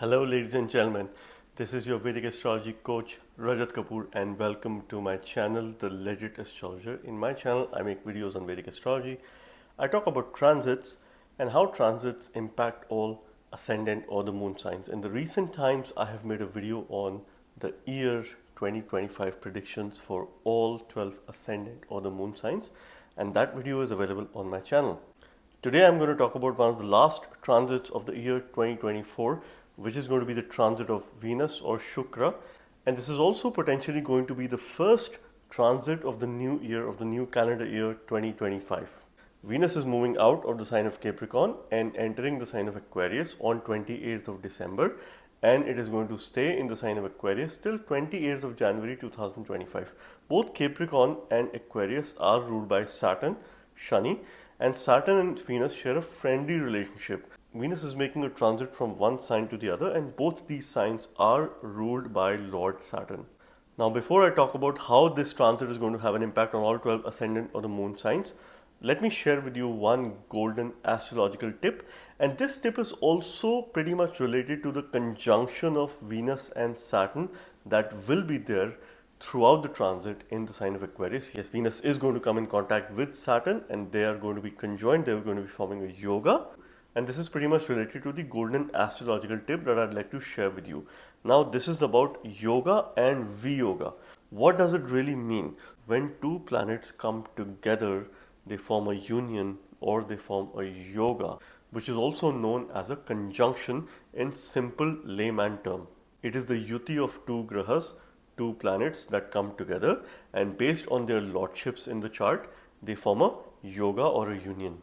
Hello, ladies and gentlemen. This is your Vedic astrology coach Rajat Kapoor, and welcome to my channel, The Legit Astrologer. In my channel, I make videos on Vedic astrology. I talk about transits and how transits impact all ascendant or the moon signs. In the recent times, I have made a video on the year 2025 predictions for all 12 ascendant or the moon signs, and that video is available on my channel. Today I'm going to talk about one of the last transits of the year 2024, which is going to be the transit of Venus or Shukra, and this is also potentially going to be the first transit of the new year, of the new calendar year 2025. Venus is moving out of the sign of Capricorn and entering the sign of Aquarius on 28th of December, and it is going to stay in the sign of Aquarius till 28th of January 2025. Both Capricorn and Aquarius are ruled by Saturn, Shani, and Saturn and Venus share a friendly relationship. Venus is making a transit from one sign to the other, and both these signs are ruled by Lord Saturn. Now, before I talk about how this transit is going to have an impact on all 12 ascendant or the moon signs, let me share with you one golden astrological tip. And this tip is also pretty much related to the conjunction of Venus and Saturn that will be there throughout the transit in the sign of Aquarius. Yes, Venus is going to come in contact with Saturn and they are going to be conjoined. They are going to be forming a yoga. And this is pretty much related to the golden astrological tip that I'd like to share with you. Now, this is about yoga and Viyoga. What does it really mean? When two planets come together, they form a union or they form a yoga, which is also known as a conjunction in simple layman term. It is the yuti of two grahas, two planets that come together, and based on their lordships in the chart, they form a yoga or a union.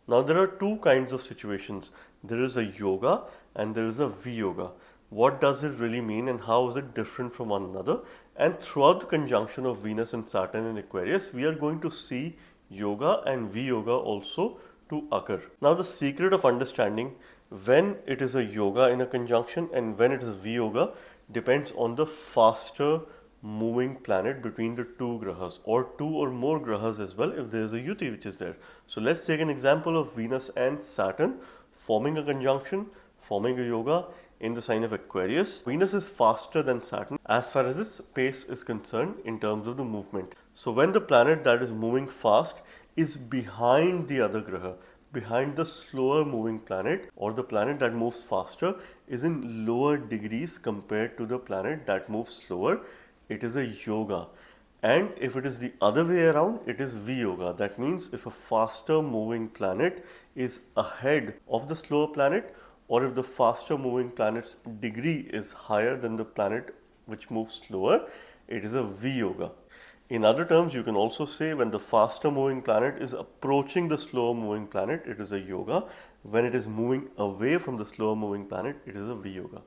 Now, there are two kinds of situations. There is a yoga and there is a Viyoga. What does it really mean and how is it different from one another? And throughout the conjunction of Venus and Saturn in Aquarius, we are going to see yoga and Viyoga also to occur. Now, the secret of understanding when it is a yoga in a conjunction and when it is a Viyoga depends on the faster moving planet between the two grahas, or two or more grahas as well if there is a yuti which is there. So let's take an example of Venus and Saturn forming a conjunction, forming a yoga in the sign of Aquarius. Venus is faster than Saturn as far as its pace is concerned in terms of the movement. So when the planet that is moving fast is behind the other graha, behind the slower moving planet, or the planet that moves faster is in lower degrees compared to the planet that moves slower, it is a yoga. And if it is the other way around, it is Viyoga. That means if a faster moving planet is ahead of the slower planet, or if the faster moving planet's degree is higher than the planet which moves slower, it is a Viyoga. In other terms, you can also say when the faster moving planet is approaching the slower moving planet, it is a yoga. When it is moving away from the slower moving planet, it is a Viyoga.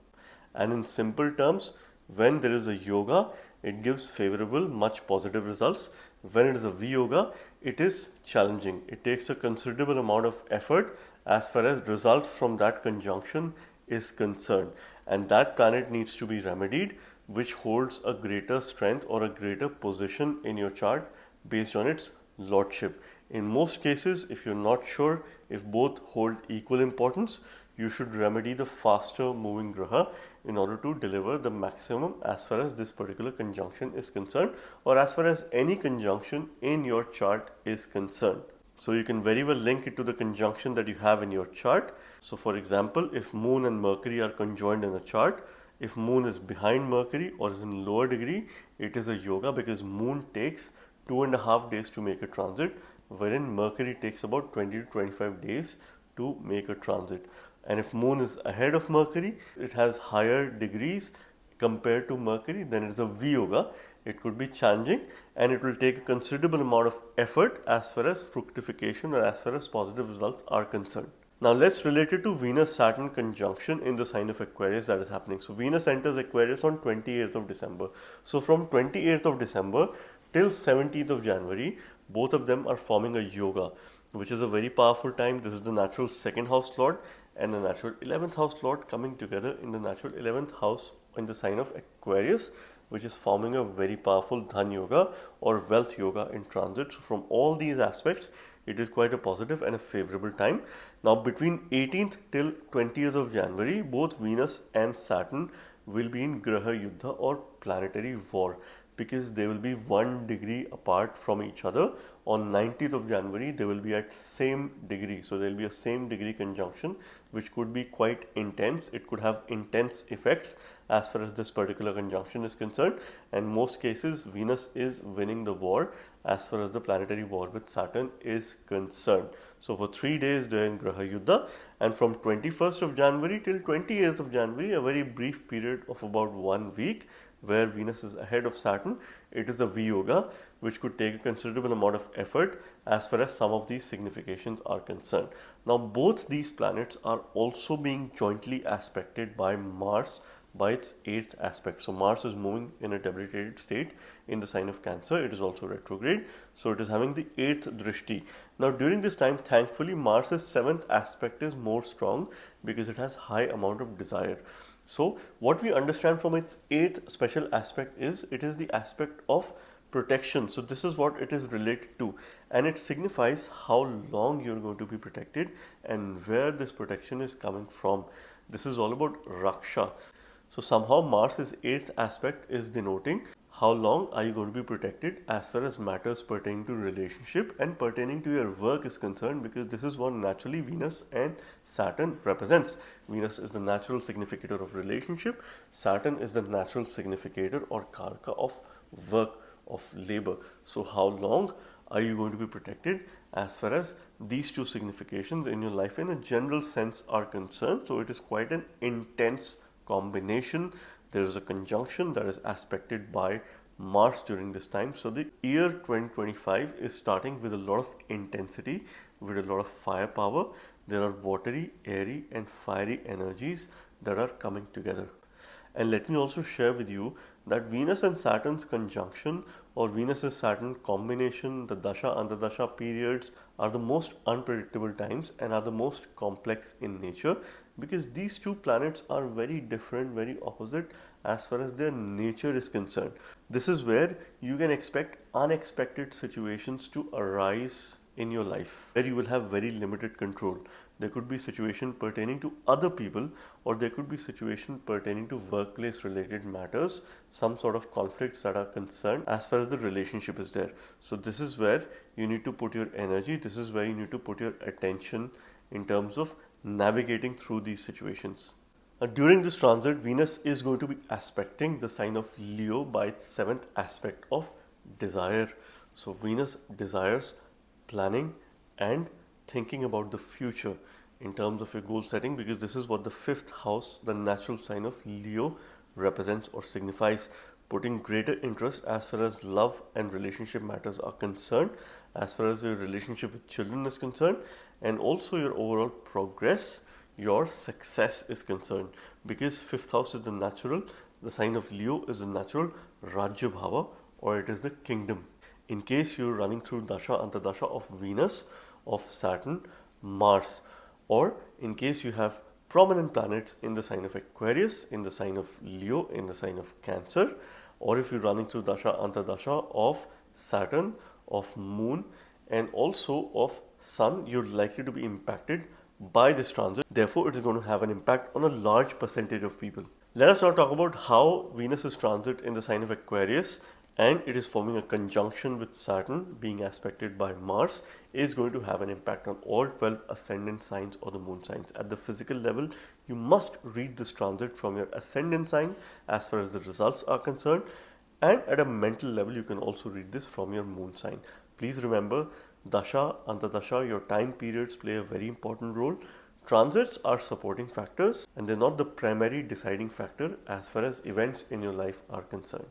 And in simple terms, when there is a yoga, it gives favorable, much positive results. When it is a Viyoga, it is challenging. It takes a considerable amount of effort as far as results from that conjunction is concerned. And that planet needs to be remedied, which holds a greater strength or a greater position in your chart based on its lordship. In most cases, if you're not sure if both hold equal importance, you should remedy the faster moving graha in order to deliver the maximum as far as this particular conjunction is concerned, or as far as any conjunction in your chart is concerned. So you can very well link it to the conjunction that you have in your chart. So for example, if Moon and Mercury are conjoined in a chart, if Moon is behind Mercury or is in lower degree, it is a yoga because Moon takes 2.5 days to make a transit, wherein Mercury takes about 20 to 25 days to make a transit. And if Moon is ahead of Mercury, it has higher degrees compared to Mercury, then it is a Viyoga. It could be challenging and it will take a considerable amount of effort as far as fructification or as far as positive results are concerned. Now let's relate it to Venus-Saturn conjunction in the sign of Aquarius that is happening. So Venus enters Aquarius on 28th of December. So from 28th of December till 17th of January, both of them are forming a yoga, which is a very powerful time. This is the natural second house lord and the natural 11th house lord coming together in the natural 11th house in the sign of Aquarius, which is forming a very powerful Dhan Yoga or Wealth Yoga in transit. So from all these aspects, it is quite a positive and a favorable time. Now between 18th till 20th of January, both Venus and Saturn will be in Graha Yuddha or planetary war, because they will be 1 degree apart from each other. On 19th of January, they will be at same degree. So there will be a same degree conjunction, which could be quite intense. It could have intense effects as far as this particular conjunction is concerned. And most cases, Venus is winning the war as far as the planetary war with Saturn is concerned. So for 3 days, they're in Graha Yuddha. And from 21st of January till 28th of January, a very brief period of about 1 week, where Venus is ahead of Saturn, it is a Viyoga, which could take a considerable amount of effort as far as some of these significations are concerned. Now, both these planets are also being jointly aspected by Mars by its 8th aspect. So Mars is moving in a debilitated state in the sign of Cancer. It is also retrograde. So it is having the 8th drishti. Now during this time, thankfully, Mars's 7th aspect is more strong because it has high amount of desire. So what we understand from its 8th special aspect is it is the aspect of protection. So this is what it is related to, and it signifies how long you're going to be protected and where this protection is coming from. This is all about Raksha. So somehow Mars's 8th aspect is denoting how long are you going to be protected as far as matters pertaining to relationship and pertaining to your work is concerned, because this is what naturally Venus and Saturn represents. Venus is the natural significator of relationship. Saturn is the natural significator or karaka of work, of labor. So how long are you going to be protected as far as these two significations in your life in a general sense are concerned? So it is quite an intense combination. There is a conjunction that is aspected by Mars during this time. So the year 2025 is starting with a lot of intensity, with a lot of firepower. There are watery, airy and fiery energies that are coming together. And let me also share with you that Venus and Saturn's conjunction or Venus and Saturn combination, the Dasha Antardasha periods, are the most unpredictable times and are the most complex in nature, because these two planets are very different, very opposite as far as their nature is concerned. This is where you can expect unexpected situations to arise in your life where you will have very limited control. There could be situation pertaining to other people, or there could be situation pertaining to workplace related matters, some sort of conflicts that are concerned as far as the relationship is there. So this is where you need to put your energy, this is where you need to put your attention in terms of navigating through these situations. During this transit, Venus is going to be aspecting the sign of Leo by its 7th aspect of desire. So Venus desires planning and thinking about the future in terms of your goal setting, because this is what the 5th house, the natural sign of Leo, represents or signifies. Putting greater interest as far as love and relationship matters are concerned, as far as your relationship with children is concerned, and also your overall progress, your success is concerned, because 5th house is the natural, the sign of Leo is the natural Rajya Bhava, or it is the kingdom. In case you're running through Dasha Antardasha of Venus, of Saturn, Mars, or in case you have prominent planets in the sign of Aquarius, in the sign of Leo, in the sign of Cancer, or if you're running through Dasha Antardasha of Saturn, of Moon, and also of Sun, you're likely to be impacted by this transit. Therefore, it is going to have an impact on a large percentage of people. Let us now talk about how Venus is transit in the sign of Aquarius, and it is forming a conjunction with Saturn being aspected by Mars, is going to have an impact on all 12 ascendant signs or the moon signs. At the physical level, you must read this transit from your ascendant sign as far as the results are concerned, and at a mental level, you can also read this from your moon sign. Please remember, Dasha, Antardasha, your time periods play a very important role. Transits are supporting factors and they're not the primary deciding factor as far as events in your life are concerned.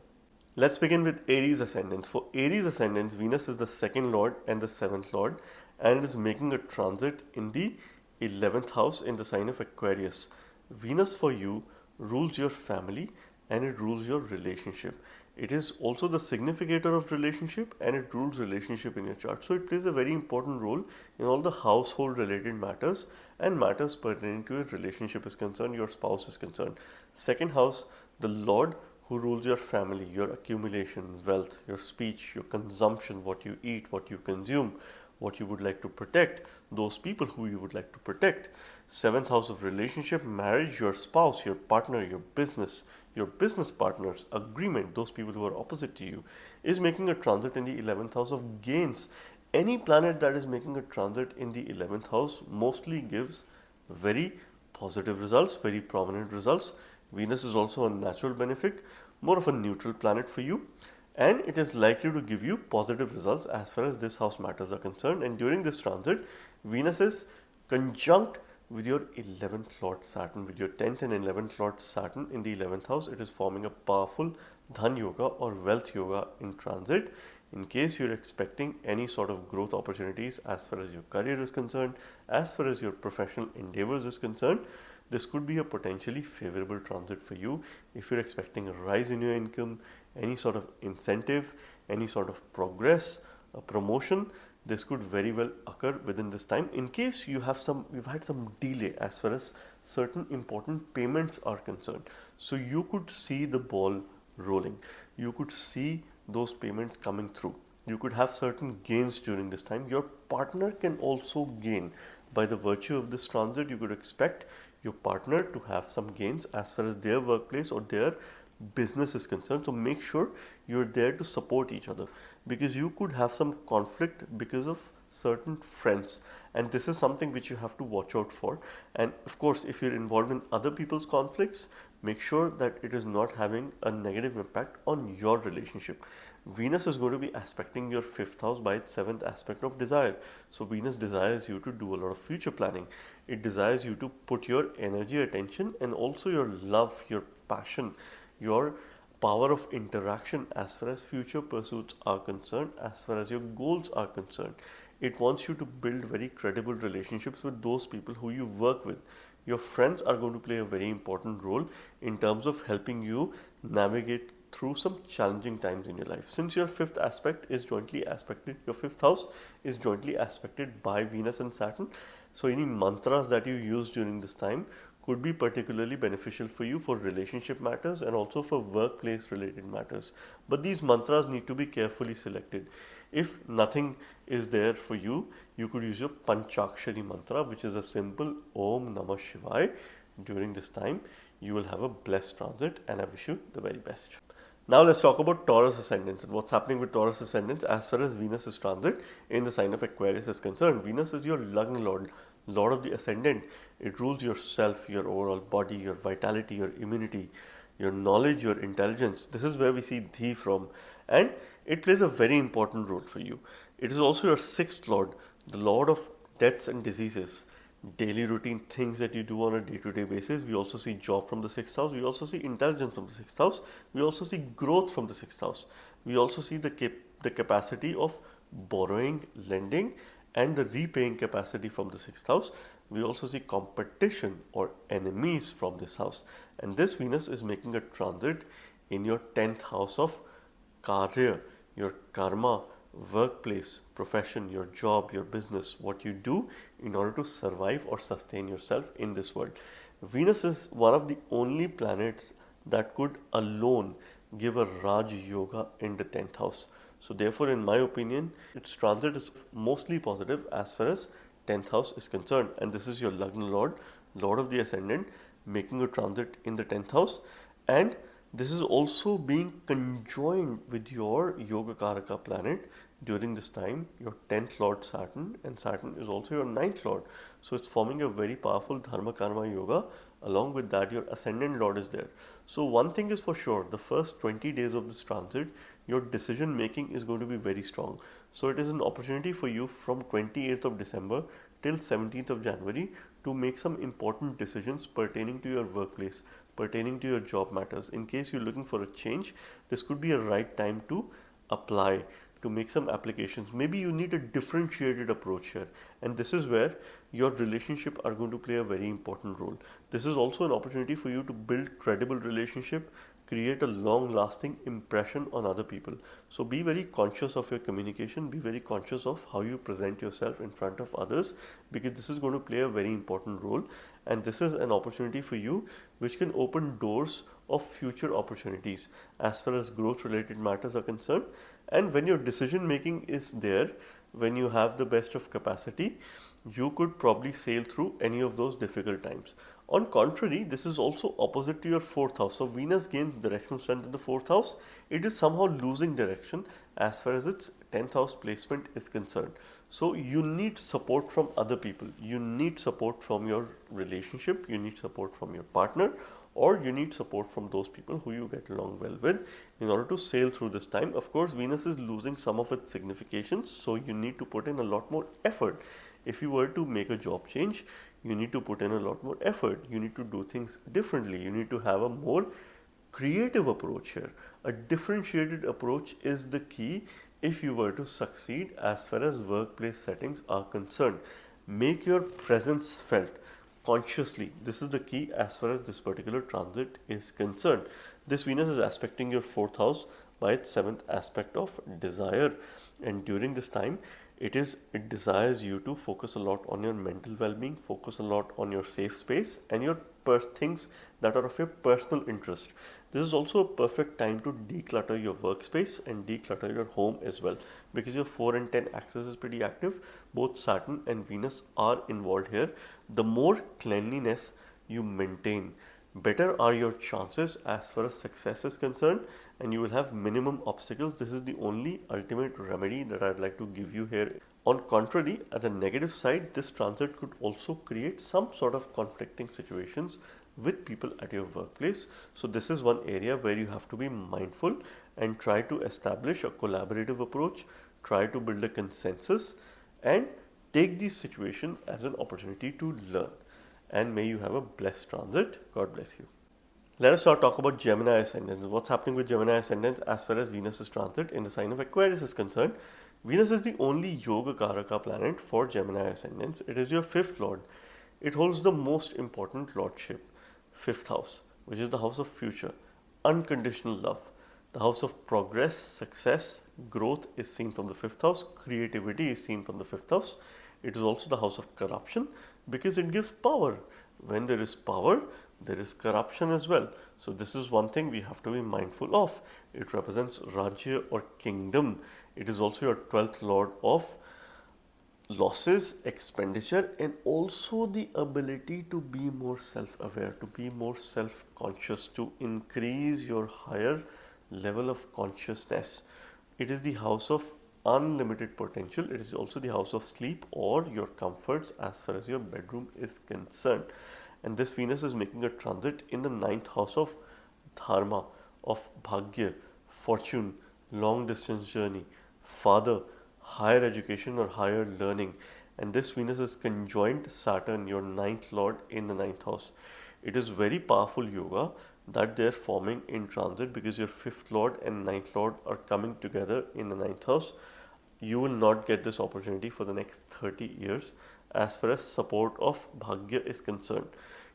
Let's begin with Aries ascendants. For Aries ascendants, Venus is the 2nd lord and the 7th lord, and it is making a transit in the 11th house in the sign of Aquarius. Venus for you rules your family and it rules your relationship. It is also the significator of relationship and it rules relationship in your chart. So it plays a very important role in all the household related matters and matters pertaining to your relationship is concerned, your spouse is concerned. 2nd house, the Lord who rules your family, your accumulation, wealth, your speech, your consumption, what you eat, what you consume, what you would like to protect, those people who you would like to protect. Seventh house of relationship, marriage, your spouse, your partner, your business partners, agreement, those people who are opposite to you, is making a transit in the 11th house of gains. Any planet that is making a transit in the 11th house mostly gives very positive results, very prominent results. Venus is also a natural benefic, more of a neutral planet for you, and it is likely to give you positive results as far as this house matters are concerned. And during this transit, Venus is conjunct with your 11th Lord Saturn, with your 10th and 11th Lord Saturn in the 11th house. It is forming a powerful Dhan Yoga or Wealth Yoga in transit. In case you're expecting any sort of growth opportunities as far as your career is concerned, as far as your professional endeavors is concerned, this could be a potentially favorable transit for you. If you're expecting a rise in your income, any sort of incentive, any sort of progress, a promotion, this could very well occur within this time. In case you've had some delay as far as certain important payments are concerned, so you could see the ball rolling. You could see those payments coming through. You could have certain gains during this time. Your partner can also gain. By the virtue of this transit, you could expect your partner to have some gains as far as their workplace or their business is concerned. So make sure you're there to support each other, because you could have some conflict because of certain friends, and this is something which you have to watch out for. And of course, if you're involved in other people's conflicts, make sure that it is not having a negative impact on your relationship. Venus is going to be aspecting your fifth house by its seventh aspect of desire. So Venus desires you to do a lot of future planning. It desires you to put your energy, attention, and also your love, your passion, your power of interaction as far as future pursuits are concerned, as far as your goals are concerned. It wants you to build very credible relationships with those people who you work with. Your friends are going to play a very important role in terms of helping you navigate through some challenging times in your life. Since your fifth aspect is jointly aspected, your fifth house is jointly aspected by Venus and Saturn. So any mantras that you use during this time could be particularly beneficial for you for relationship matters and also for workplace related matters. But these mantras need to be carefully selected. If nothing is there for you, you could use your Panchakshari mantra, which is a simple Om Namah Shivaya. During this time, you will have a blessed transit, and I wish you the very best. Now let's talk about Taurus ascendants and what's happening with Taurus ascendants as far as Venus is transit in the sign of Aquarius is concerned. Venus is your Lagna Lord, Lord of the ascendant. It rules yourself, your overall body, your vitality, your immunity, your knowledge, your intelligence. This is where we see Dhi from, and it plays a very important role for you. It is also your sixth Lord, the Lord of deaths and diseases. Daily routine things that you do on a day-to-day basis. We also see job from the sixth house. We also see intelligence from the sixth house. We also see growth from the sixth house. We also see the capacity of borrowing, lending, and the repaying capacity from the sixth house. We also see competition or enemies from this house. And this Venus is making a transit in your 10th house of Karya, your karma, workplace, profession, your job, your business, what you do in order to survive or sustain yourself in this world. Venus is one of the only planets that could alone give a Raj Yoga in the 10th house. So therefore, in my opinion, its transit is mostly positive as far as 10th house is concerned. And this is your Lagna Lord, Lord of the Ascendant, making a transit in the 10th house. And this is also being conjoined with your Yoga Karaka planet during this time, your 10th Lord Saturn, and Saturn is also your 9th Lord. So it's forming a very powerful Dharma Karma Yoga. Along with that, your Ascendant Lord is there. So one thing is for sure, the first 20 days of this transit, your decision making is going to be very strong. So it is an opportunity for you from 28th of December till 17th of January to make some important decisions pertaining to your workplace, pertaining to your job matters. In case you're looking for a change, this could be a right time to apply, to make some applications. Maybe you need a differentiated approach here, and this is where your relationship are going to play a very important role. This is also an opportunity for you to build credible relationship, create a long lasting impression on other people. So be very conscious of your communication, be very conscious of how you present yourself in front of others, because this is going to play a very important role, and this is an opportunity for you which can open doors of future opportunities as far as growth related matters are concerned. And when your decision making is there, when you have the best of capacity, you could probably sail through any of those difficult times. On contrary, this is also opposite to your fourth house. So Venus gains directional strength in the fourth house. It is somehow losing direction as far as its 10th house placement is concerned. So you need support from other people. You need support from your relationship. You need support from your partner, or you need support from those people who you get along well with in order to sail through this time. Of course, Venus is losing some of its significations, so you need to put in a lot more effort. If you were to make a job change, you need to put in a lot more effort. You need to do things differently. You need to have a more creative approach here. A differentiated approach is the key if you were to succeed as far as workplace settings are concerned. Make your presence felt consciously. This is the key as far as this particular transit is concerned. This Venus is aspecting your fourth house by its seventh aspect of desire, and during this time it desires you to focus a lot on your mental well-being, focus a lot on your safe space and your things that are of your personal interest. This is also a perfect time to declutter your workspace and declutter your home as well, because your 4 and 10 axis is pretty active. Both Saturn and Venus are involved here. The more cleanliness you maintain, better are your chances as far as success is concerned, and you will have minimum obstacles. This is the only ultimate remedy that I'd like to give you here. On contrary, at the negative side, this transit could also create some sort of conflicting situations with people at your workplace. So this is one area where you have to be mindful and try to establish a collaborative approach, try to build a consensus, and take these situations as an opportunity to learn. And may you have a blessed transit. God bless you. Let us now talk about Gemini Ascendants. What's happening with Gemini Ascendants as far as Venus's transit in the sign of Aquarius is concerned? Venus is the only Yoga Karaka planet for Gemini Ascendants. It is your fifth lord. It holds the most important lordship, fifth house, which is the house of future, unconditional love. The house of progress, success, growth is seen from the fifth house. Creativity is seen from the fifth house. It is also the house of corruption because it gives power. When there is power, there is corruption as well. So this is one thing we have to be mindful of. It represents Rajya or kingdom. It is also your 12th lord of losses, expenditure, and also the ability to be more self-aware, to be more self-conscious, to increase your higher level of consciousness. It is the house of unlimited potential. It is also the house of sleep or your comforts as far as your bedroom is concerned. And this Venus is making a transit in the 9th house of dharma, of bhagya, fortune, long distance journey, father, higher education or higher learning. And this Venus is conjoined Saturn, your 9th lord, in the 9th house. It is very powerful yoga that they're forming in transit because your 5th lord and 9th lord are coming together in the 9th house. You will not get this opportunity for the next 30 years as far as support of bhagya is concerned.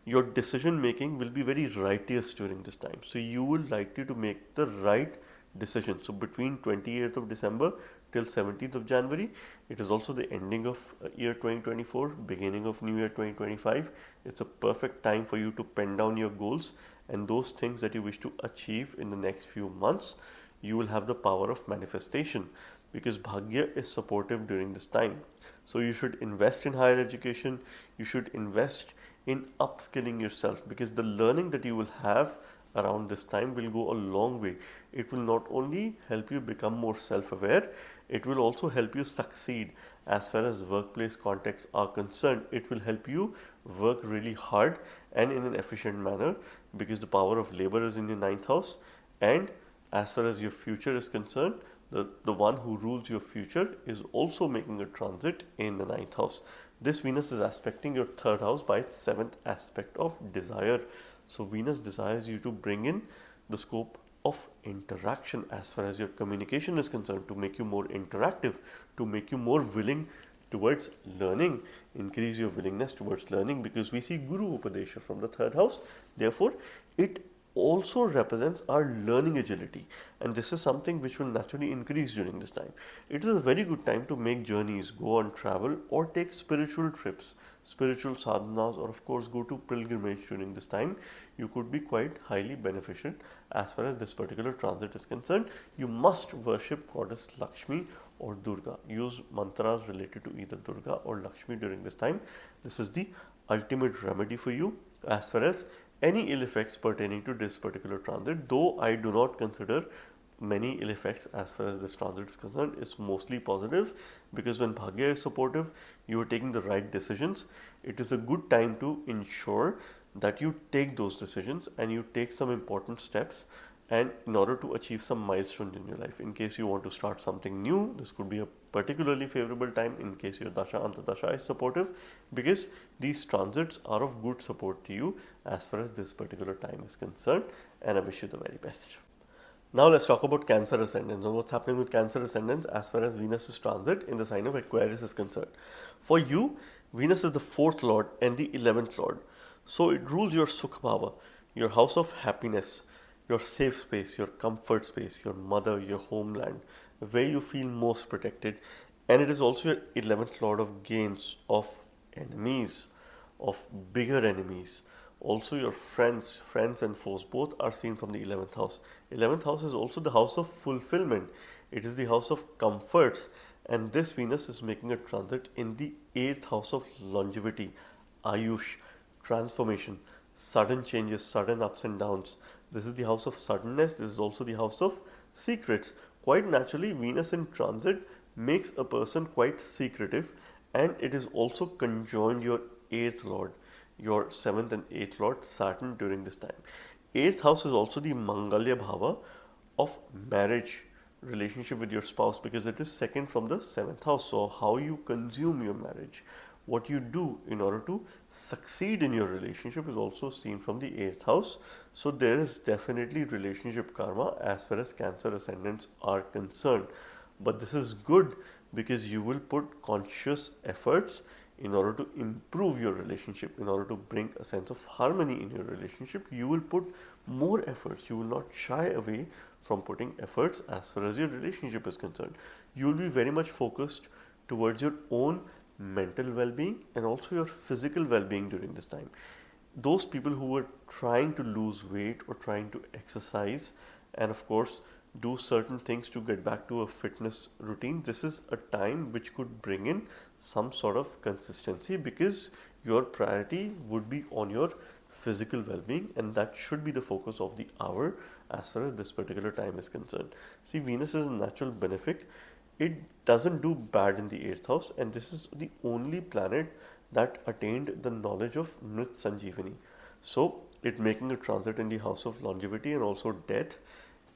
Your decision making will be very righteous during this time. So you will likely to make the right decision. So between 28th of December till 17th of January, it is also the ending of year 2024, beginning of new year 2025. It's a perfect time for you to pen down your goals and those things that you wish to achieve in the next few months. You will have the power of manifestation because bhagya is supportive during this time. So you should invest in higher education. You should invest in upskilling yourself because the learning that you will have around this time will go a long way. It will not only help you become more self-aware, it will also help you succeed as far as workplace contexts are concerned. It will help you work really hard and in an efficient manner because the power of labor is in your 9th house. And as far as your future is concerned, the one who rules your future is also making a transit in the 9th house. This Venus is aspecting your 3rd house by its 7th aspect of desire. So Venus desires you to bring in the scope of interaction as far as your communication is concerned, to make you more interactive, to make you more willing towards learning, increase your willingness towards learning because we see Guru Upadesha from the 3rd house. Therefore, it also represents our learning agility, and this is something which will naturally increase during this time. It is a very good time to make journeys, go on travel, or take spiritual trips, spiritual sadhanas, or of course go to pilgrimage during this time. You could be quite highly beneficial as far as this particular transit is concerned. You must worship goddess Lakshmi or Durga. Use mantras related to either Durga or Lakshmi during this time. This is the ultimate remedy for you as far as any ill effects pertaining to this particular transit, though I do not consider many ill effects as far as this transit is concerned. It's mostly positive, because when Bhagya is supportive, you are taking the right decisions. It is a good time to ensure that you take those decisions and you take some important steps, and in order to achieve some milestones in your life. In case you want to start something new, this could be a particularly favorable time. In case your dasha antardasha is supportive, because these transits are of good support to you as far as this particular time is concerned, and I wish you the very best. Now let's talk about Cancer ascendants and what's happening with Cancer ascendants as far as Venus's transit in the sign of Aquarius is concerned. For you, Venus is the 4th lord and the 11th lord. So it rules your Sukha Bhava, your house of happiness, your safe space, your comfort space, your mother, your homeland, where you feel most protected. And it is also your 11th lord of gains, of enemies, of bigger enemies. Also your friends and foes, both are seen from the 11th house. 11th house is also the house of fulfillment. It is the house of comforts. And this Venus is making a transit in the 8th house of longevity, Ayush, transformation, sudden changes, sudden ups and downs. This is the house of suddenness. This is also the house of secrets. Quite naturally, Venus in transit makes a person quite secretive, and it is also conjoined your 8th lord, your 7th and 8th lord Saturn during this time. 8th house is also the Mangalya Bhava of marriage, relationship with your spouse, because it is second from the 7th house. So how you consume your marriage, what you do in order to succeed in your relationship, is also seen from the 8th house. So there is definitely relationship karma as far as Cancer ascendants are concerned. But this is good because you will put conscious efforts in order to improve your relationship, in order to bring a sense of harmony in your relationship. You will put more efforts. You will not shy away from putting efforts as far as your relationship is concerned. You will be very much focused towards your own mental well-being and also your physical well-being during this time. Those people who are trying to lose weight or trying to exercise, and of course do certain things to get back to a fitness routine, this is a time which could bring in some sort of consistency, because your priority would be on your physical well-being, and that should be the focus of the hour as far as this particular time is concerned. See, Venus is a natural benefic. It doesn't do bad in the 8th house, and this is the only planet that attained the knowledge of Mrit Sanjeevani. So it making a transit in the house of longevity and also death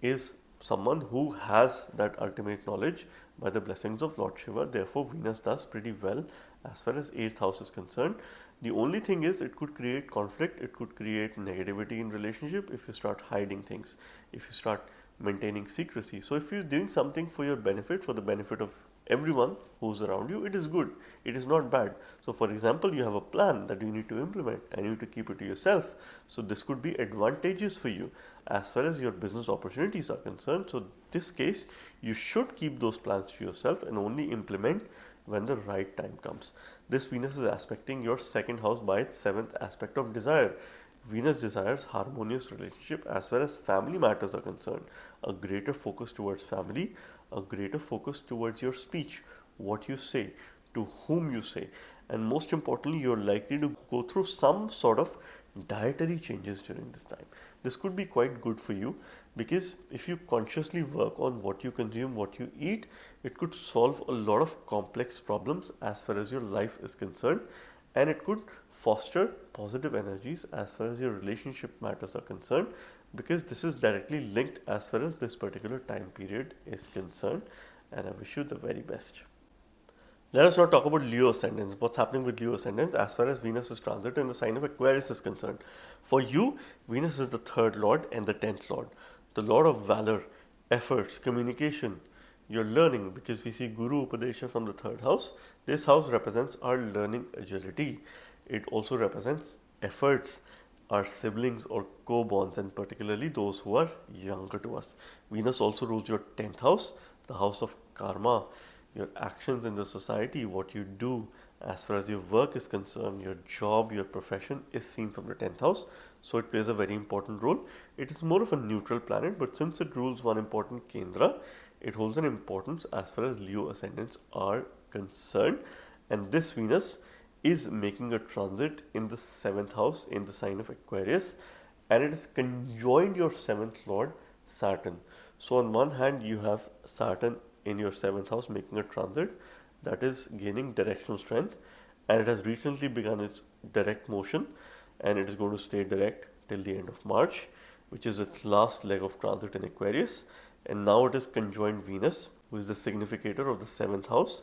is someone who has that ultimate knowledge by the blessings of Lord Shiva. Therefore, Venus does pretty well as far as 8th house is concerned. The only thing is, it could create conflict, it could create negativity in relationship if you start hiding things, if you start maintaining secrecy. So if you're doing something for your benefit, for the benefit of everyone who's around you, it is good, it is not bad. So for example, you have a plan that you need to implement and you need to keep it to yourself. So this could be advantageous for you as far as your business opportunities are concerned. So this case, you should keep those plans to yourself and only implement when the right time comes. This Venus is aspecting your 2nd house by its 7th aspect of desire. Venus desires harmonious relationship as far as family matters are concerned. A greater focus towards family, a greater focus towards your speech, what you say, to whom you say, and most importantly, you're likely to go through some sort of dietary changes during this time. This could be quite good for you, because if you consciously work on what you consume, what you eat, it could solve a lot of complex problems as far as your life is concerned, and it could foster positive energies as far as your relationship matters are concerned, because this is directly linked as far as this particular time period is concerned. And I wish you the very best. Let us now talk about Leo ascendants. What's happening with Leo ascendants as far as Venus is transit in the sign of Aquarius is concerned. For you, Venus is the 3rd lord and the 10th lord, the lord of valor, efforts, communication, your learning, because we see Guru Upadesha from the 3rd house. This house represents our learning agility. It also represents efforts, our siblings or co-borns, and particularly those who are younger to us. Venus also rules your 10th house, the house of karma, your actions in the society, what you do as far as your work is concerned, your job, your profession is seen from the 10th house. So it plays a very important role. It is more of a neutral planet, but since it rules one important Kendra, it holds an importance as far as Leo ascendants are concerned. And this Venus is making a transit in the 7th house in the sign of Aquarius, and it is conjoined your 7th lord Saturn. So on one hand you have Saturn in your 7th house making a transit that is gaining directional strength, and it has recently begun its direct motion, and it is going to stay direct till the end of March, which is its last leg of transit in Aquarius. And now it is conjoined Venus, who is the significator of the 7th house,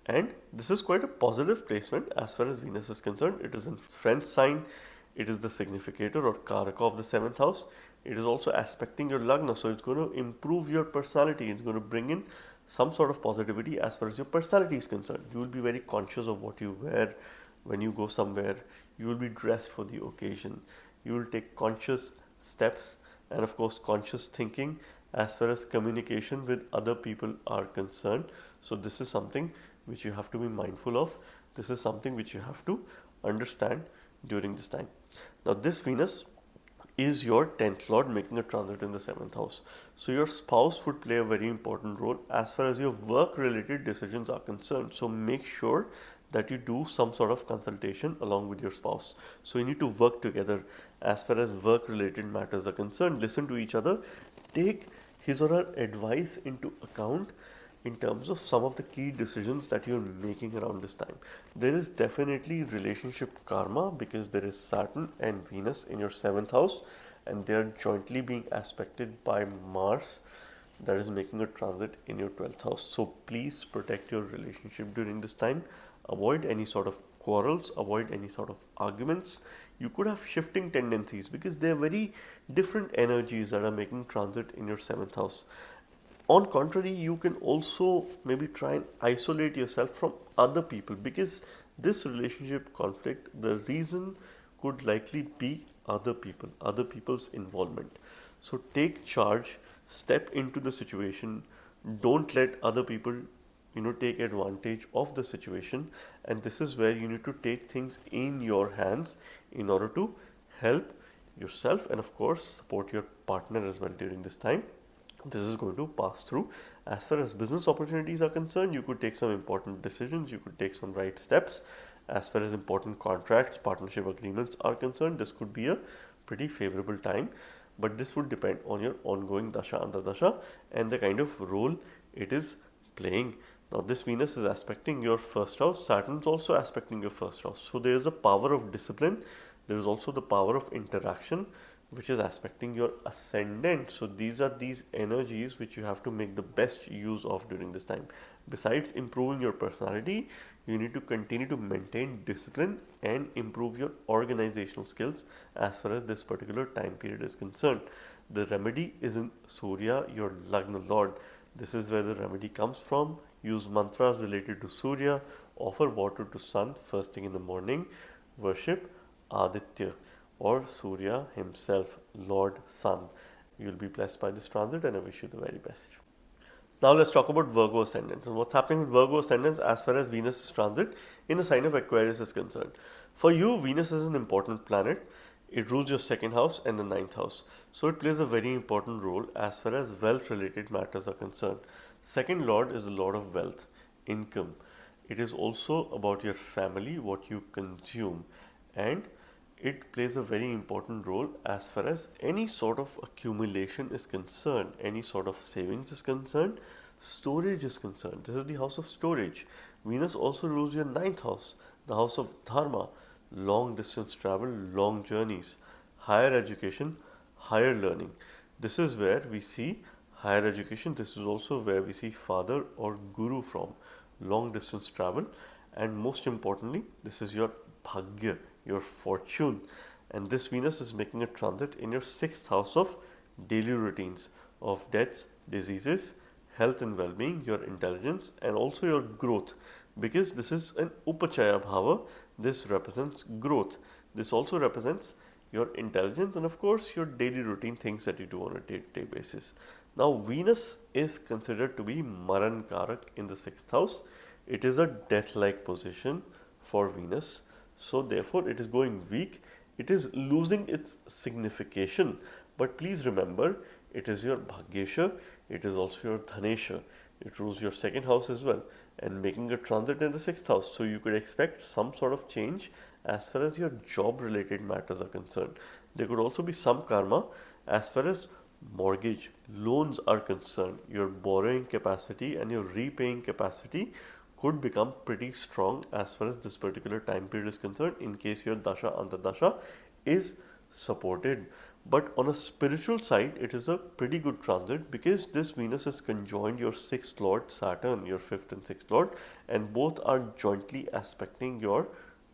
and this is quite a positive placement as far as Venus is concerned. It is in Friend sign, it is the significator or Karaka of the 7th house. It is also aspecting your Lagna, so it's going to improve your personality. It's going to bring in some sort of positivity as far as your personality is concerned. You will be very conscious of what you wear when you go somewhere. You will be dressed for the occasion. You will take conscious steps and, of course, conscious thinking as far as communication with other people are concerned. So this is something which you have to be mindful of. This is something which you have to understand during this time. Now this Venus is your 10th lord making a transit in the 7th house. So your spouse would play a very important role as far as your work related decisions are concerned. So make sure that you do some sort of consultation along with your spouse. So you need to work together as far as work related matters are concerned. Listen to each other, take his or her advice into account in terms of some of the key decisions that you're making around this time. There is definitely relationship karma because there is Saturn and Venus in your 7th house, and they are jointly being aspected by Mars, that is making a transit in your 12th house. So please protect your relationship during this time. Avoid any sort of quarrels, avoid any sort of arguments. You could have shifting tendencies because they are very different energies that are making transit in your 7th house. On contrary, you can also maybe try and isolate yourself from other people because this relationship conflict, the reason could likely be other people, other people's involvement. So take charge, step into the situation, don't let other people take advantage of the situation, and this is where you need to take things in your hands in order to help yourself and of course support your partner as well during this time. This is going to pass through. As far as business opportunities are concerned, you could take some important decisions, you could take some right steps. As far as important contracts, partnership agreements are concerned, this could be a pretty favorable time, but this would depend on your ongoing dasha antardasha and the kind of role it is playing. Now this Venus is aspecting your first house, Saturn is also aspecting your first house. So there is a power of discipline, there is also the power of interaction, which is aspecting your ascendant. So these are these energies which you have to make the best use of during this time. Besides improving your personality, you need to continue to maintain discipline and improve your organizational skills as far as this particular time period is concerned. The remedy is in Surya, your Lagna Lord. This is where the remedy comes from. Use mantras related to Surya, offer water to Sun first thing in the morning, worship Aditya or Surya himself, Lord Sun. You will be blessed by this transit and I wish you the very best. Now let's talk about Virgo ascendants and what's happening with Virgo ascendants as far as Venus transit in the sign of Aquarius is concerned. For you, Venus is an important planet. It rules your second house and the ninth house. So it plays a very important role as far as wealth related matters are concerned. Second lord is the lord of wealth, income. It is also about your family, what you consume, and it plays a very important role as far as any sort of accumulation is concerned, any sort of savings is concerned, storage is concerned. This is the house of storage. Venus also rules your ninth house, the house of dharma, long distance travel, long journeys, higher education, higher learning. This is where we see higher education. This is also where we see father or guru from, long distance travel, and most importantly, this is your bhagya, your fortune. And this Venus is making a transit in your sixth house of daily routines, of deaths, diseases, health and well-being, your intelligence, and also your growth. Because this is an upachaya bhava, this represents growth. This also represents your intelligence, and of course your daily routine things that you do on a day-to-day basis. Now Venus is considered to be Maran Karak in the 6th house. It is a death-like position for Venus, so therefore it is going weak. It is losing its signification, but please remember, it is your Bhagyesha, it is also your Dhanesha. It rules your 2nd house as well, and making a transit in the 6th house. So you could expect some sort of change as far as your job related matters are concerned. There could also be some karma as far as mortgage loans are concerned. Your borrowing capacity and your repaying capacity could become pretty strong as far as this particular time period is concerned, in case your dasha antardasha is supported. But on a spiritual side, it is a pretty good transit because this Venus is conjoined your 6th lord Saturn, your 5th and 6th lord, and both are jointly aspecting your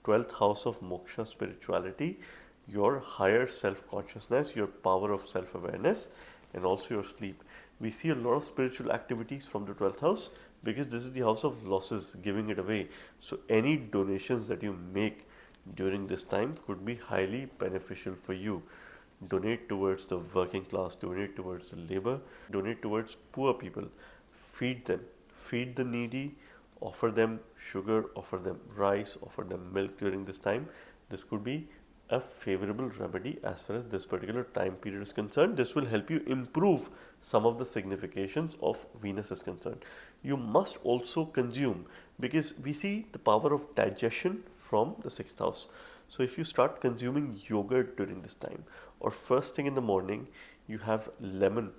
12th house of moksha spirituality, your higher self-consciousness, your power of self-awareness, and also your sleep. We see a lot of spiritual activities from the 12th house because this is the house of losses, giving it away. So any donations that you make during this time could be highly beneficial for you. Donate towards the working class, donate towards the labor, donate towards poor people, feed them, feed the needy, offer them sugar, offer them rice, offer them milk during this time. This could be a favorable remedy as far as this particular time period is concerned. This will help you improve some of the significations of Venus is concerned. You must also consume, because we see the power of digestion from the 6th house. So if you start consuming yogurt during this time, or first thing in the morning you have lemon,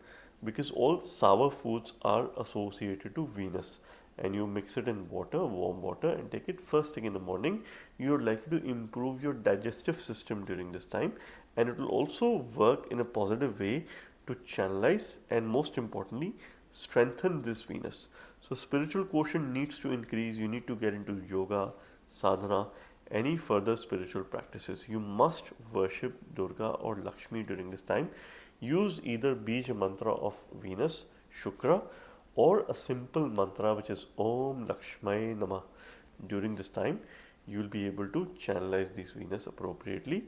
because all sour foods are associated to Venus, and you mix it in water, warm water, and take it first thing in the morning, you're likely to improve your digestive system during this time, and it will also work in a positive way to channelize and most importantly strengthen this Venus. So spiritual quotient needs to increase. You need to get into yoga, sadhana, any further spiritual practices. You must worship Durga or Lakshmi during this time. Use either Bija mantra of Venus, Shukra, or a simple mantra which is Om Lakshmai Namah. During this time, you will be able to channelize these Venus appropriately.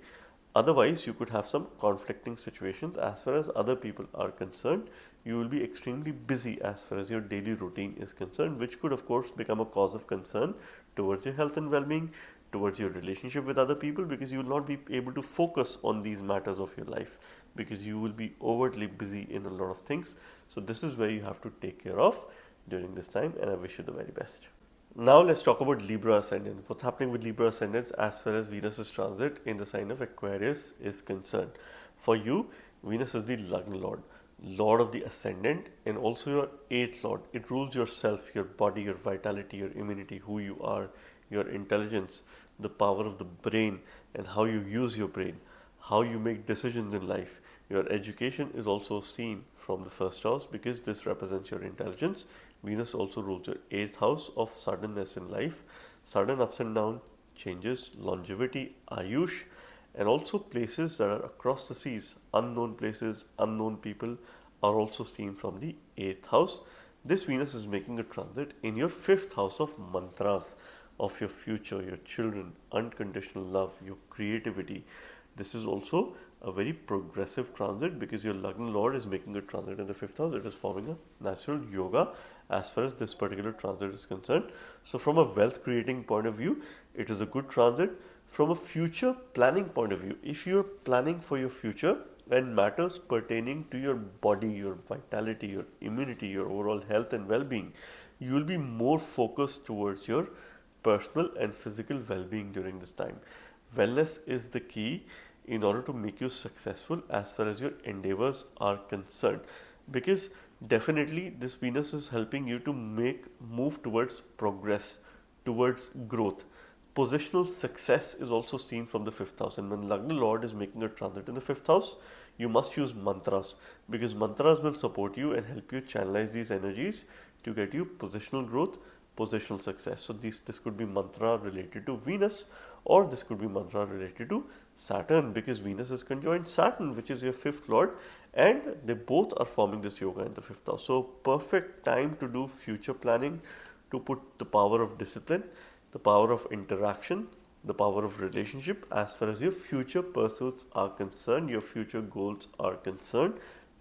Otherwise, you could have some conflicting situations as far as other people are concerned. You will be extremely busy as far as your daily routine is concerned, which could, of course, become a cause of concern towards your health and well being, towards your relationship with other people, because you will not be able to focus on these matters of your life because you will be overtly busy in a lot of things. So, this is where you have to take care of during this time, and I wish you the very best. Now let's talk about Libra Ascendant. What's happening with Libra Ascendants as far as Venus's transit in the sign of Aquarius is concerned. For you, Venus is the Lagna Lord, Lord of the Ascendant, and also your 8th Lord. It rules yourself, your body, your vitality, your immunity, who you are, your intelligence, the power of the brain, and how you use your brain, how you make decisions in life. Your education is also seen from the 1st house because this represents your intelligence. Venus also rules your 8th house of suddenness in life, sudden ups and down changes, longevity, ayush, and also places that are across the seas, unknown places, unknown people are also seen from the 8th house. This Venus is making a transit in your 5th house of mantras, of your future, your children, unconditional love, your creativity. This is also a very progressive transit because your Lagna Lord is making a transit in the 5th house. It is forming a natural yoga as far as this particular transit is concerned. So from a wealth creating point of view, it is a good transit. From a future planning point of view, if you're planning for your future and matters pertaining to your body, your vitality, your immunity, your overall health and well-being, you will be more focused towards your personal and physical well-being during this time. Wellness is the key in order to make you successful as far as your endeavors are concerned, because definitely this Venus is helping you to move towards progress, towards growth. Positional success is also seen from the 5th house, and when Lagna Lord is making a transit in the 5th house, you must use mantras because mantras will support you and help you channelize these energies to get you positional growth, positional success. So this could be mantra related to Venus, or this could be mantra related to Saturn, because Venus is conjoined Saturn, which is your 5th lord, and they both are forming this yoga in the 5th house. So perfect time to do future planning, to put the power of discipline, the power of interaction, the power of relationship as far as your future pursuits are concerned, your future goals are concerned.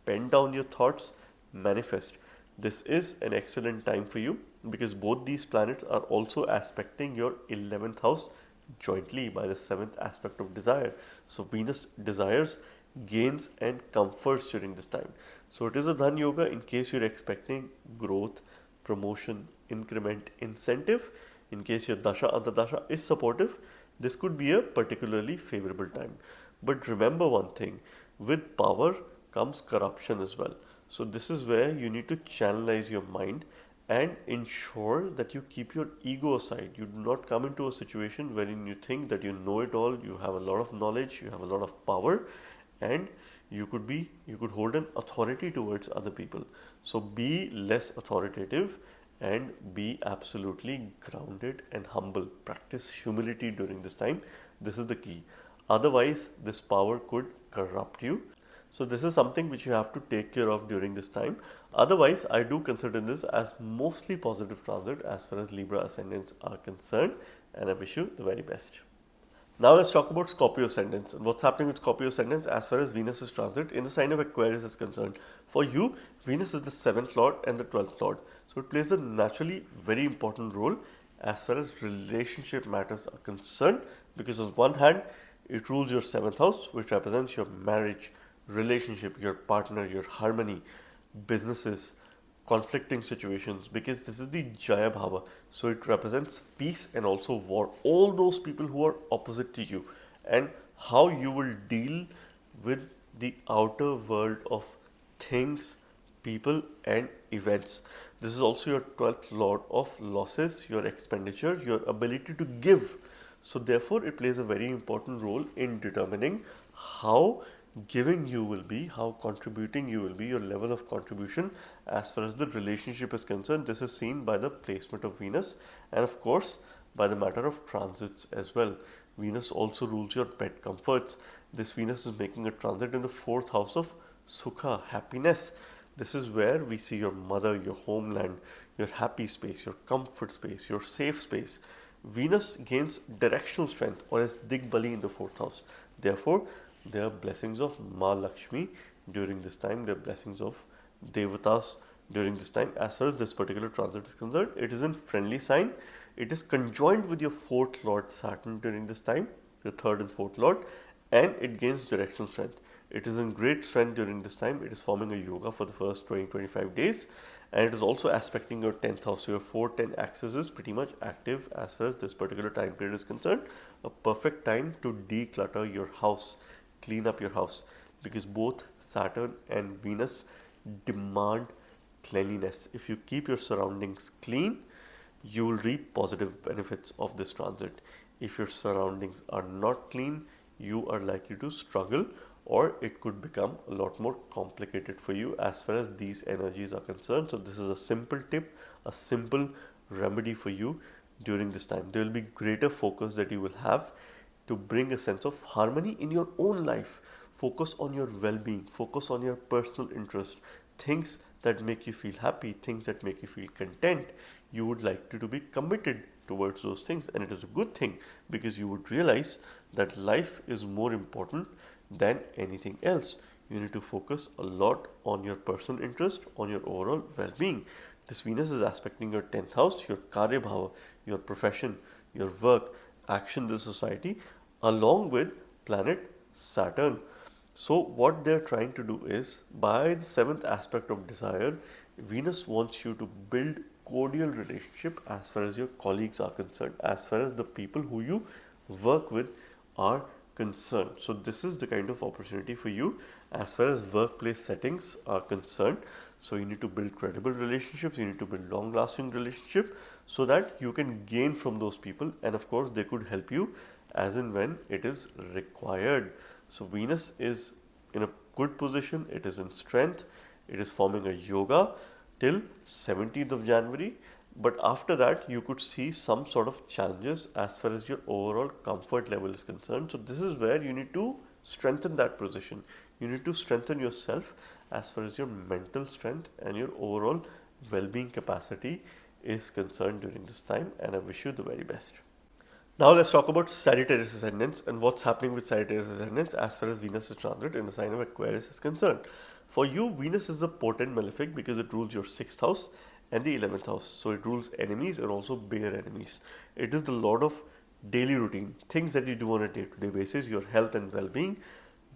Pen down your thoughts, manifest. This is an excellent time for you because both these planets are also aspecting your 11th house jointly by the 7th aspect of desire. So Venus desires, gains and comforts during this time. So it is a Dhan Yoga in case you're expecting growth, promotion, increment, incentive. In case your Dasha Antardasha is supportive, this could be a particularly favorable time. But remember one thing, with power comes corruption as well. So this is where you need to channelize your mind and ensure that you keep your ego aside. You do not come into a situation wherein you think that you know it all, you have a lot of knowledge, you have a lot of power, and you could hold an authority towards other people. So be less authoritative and be absolutely grounded and humble. Practice humility during this time. This is the key. Otherwise, this power could corrupt you. So this is something which you have to take care of during this time. Otherwise, I do consider this as mostly positive transit as far as Libra ascendants are concerned, and I wish you the very best. Now let's talk about Scorpio ascendants and what's happening with Scorpio ascendants as far as Venus's transit in the sign of Aquarius is concerned. For you, Venus is the 7th lord and the 12th lord. So it plays a naturally very important role as far as relationship matters are concerned, because on one hand, it rules your 7th house, which represents your marriage, relationship, your partner, your harmony, businesses, conflicting situations, because this is the Jaya Bhava. So it represents peace and also war. All those people who are opposite to you and how you will deal with the outer world of things, people and events. This is also your 12th lord of losses, your expenditure, your ability to give. So therefore it plays a very important role in determining how giving you will be, how contributing you will be, your level of contribution as far as the relationship is concerned. This is seen by the placement of Venus and of course by the matter of transits as well. Venus also rules your bed comforts. This Venus is making a transit in the 4th house of Sukha, happiness. This is where we see your mother, your homeland, your happy space, your comfort space, your safe space. Venus gains directional strength or as Digbali in the 4th house. Therefore, there are blessings of Ma Lakshmi during this time. There are blessings of Devatas during this time. As far as this particular transit is concerned, it is in friendly sign. It is conjoined with your 4th lord Saturn during this time, your 3rd and 4th lord, and it gains directional strength. It is in great strength during this time. It is forming a yoga for the first 20-25 days, and it is also aspecting your 10th house. So your 4-10 axis is pretty much active as far as this particular time period is concerned. A perfect time to declutter your house, clean up your house, because both Saturn and Venus demand cleanliness. If you keep your surroundings clean, you will reap positive benefits of this transit. If your surroundings are not clean, you are likely to struggle, or it could become a lot more complicated for you as far as these energies are concerned. So this is a simple tip, a simple remedy for you during this time. There will be greater focus that you will have to bring a sense of harmony in your own life. Focus on your well-being, focus on your personal interest, things that make you feel happy, things that make you feel content. You would like to be committed towards those things, and it is a good thing because you would realize that life is more important than anything else. You need to focus a lot on your personal interest, on your overall well-being. This Venus is aspecting your 10th house, your Karya Bhava, your profession, your work, action in the society, along with planet Saturn. So what they're trying to do is, by the 7th aspect of desire, Venus wants you to build cordial relationship as far as your colleagues are concerned, as far as the people who you work with are concerned. So this is the kind of opportunity for you as far as workplace settings are concerned. So you need to build credible relationships, you need to build long lasting relationship so that you can gain from those people, and of course they could help you as and when it is required. So Venus is in a good position, it is in strength, it is forming a yoga till 17th of January. But after that, you could see some sort of challenges as far as your overall comfort level is concerned. So this is where you need to strengthen that position. You need to strengthen yourself as far as your mental strength and your overall well-being capacity is concerned during this time, and I wish you the very best. Now let's talk about Sagittarius ascendants and what's happening with Sagittarius ascendants as far as Venus is transit in the sign of Aquarius is concerned. For you, Venus is a potent malefic because it rules your 6th house and the 11th house. So it rules enemies and also bigger enemies. It is the lord of daily routine, things that you do on a day-to-day basis, your health and well-being,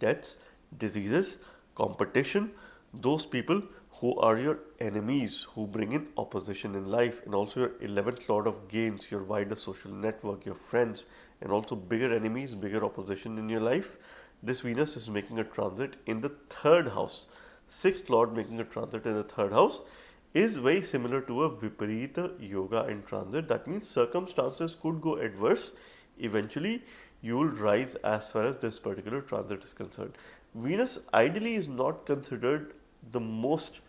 deaths, diseases, competition, those people who are your enemies, who bring in opposition in life, and also your 11th lord of gains, your wider social network, your friends, and also bigger enemies, bigger opposition in your life. This Venus is making a transit in the 3rd house. 6th lord making a transit in the 3rd house is very similar to a Viparita yoga in transit. That means circumstances could go adverse. Eventually, you will rise as far as this particular transit is concerned. Venus ideally is not considered the most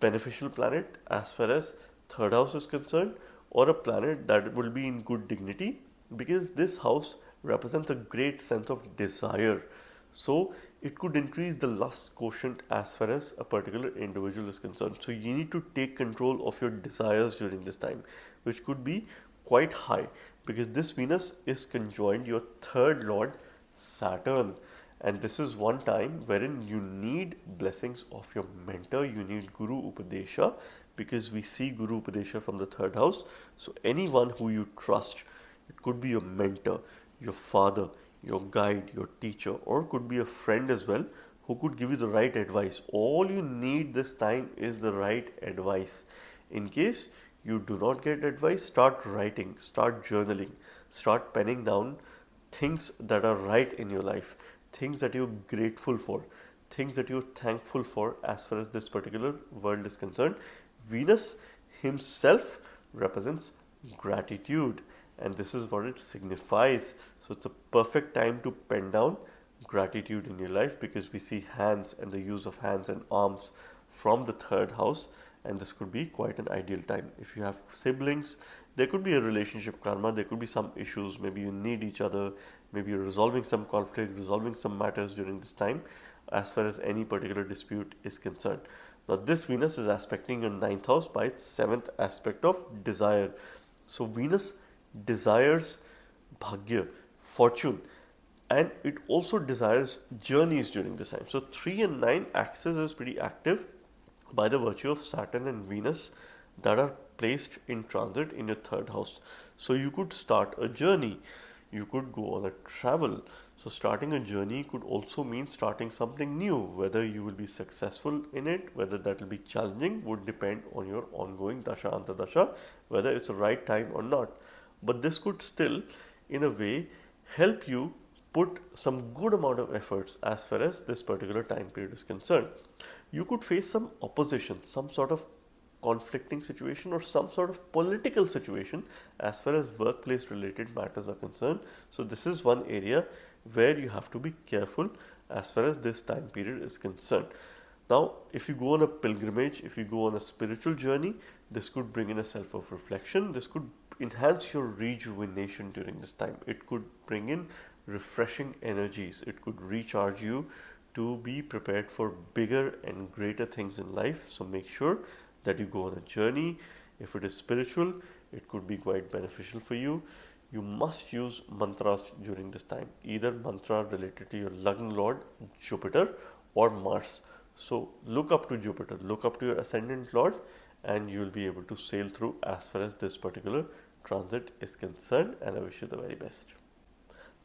beneficial planet as far as 3rd house is concerned, or a planet that will be in good dignity, because this house represents a great sense of desire. So it could increase the lust quotient as far as a particular individual is concerned. So you need to take control of your desires during this time, which could be quite high, because this Venus is conjoined your 3rd lord Saturn. And this is one time wherein you need blessings of your mentor, you need Guru Upadesha, because we see Guru Upadesha from the 3rd house. So anyone who you trust, it could be your mentor, your father, your guide, your teacher, or could be a friend as well, who could give you the right advice. All you need this time is the right advice. In case you do not get advice, start writing, start journaling, start penning down things that are right in your life, things that you're grateful for, things that you're thankful for as far as this particular world is concerned. Venus himself represents gratitude, and this is what it signifies. So it's a perfect time to pen down gratitude in your life, because we see hands and the use of hands and arms from the 3rd house, and this could be quite an ideal time. If you have siblings, there could be a relationship karma, there could be some issues, maybe you need each other, maybe you're resolving some conflict, resolving some matters during this time as far as any particular dispute is concerned. Now this Venus is aspecting your 9th house by its 7th aspect of desire. So Venus desires bhagya, fortune, and it also desires journeys during this time. So 3 and 9 axis is pretty active by the virtue of Saturn and Venus that are placed in transit in your 3rd house. So you could start a journey, you could go on a travel. So starting a journey could also mean starting something new. Whether you will be successful in it, whether that will be challenging, would depend on your ongoing dasha antardasha, whether it's the right time or not. But this could still, in a way, help you put some good amount of efforts as far as this particular time period is concerned. You could face some opposition, some sort of conflicting situation, or some sort of political situation as far as workplace related matters are concerned. So this is one area where you have to be careful as far as this time period is concerned. Now, if you go on a pilgrimage, if you go on a spiritual journey, this could bring in a self of reflection. This could enhance your rejuvenation during this time. It could bring in refreshing energies. It could recharge you to be prepared for bigger and greater things in life. So make sure that you go on a journey. If it is spiritual, it could be quite beneficial for you. You must use mantras during this time, either mantra related to your Lagna Lord Jupiter or Mars. So look up to Jupiter, look up to your Ascendant Lord, and you will be able to sail through as far as this particular transit is concerned, and I wish you the very best.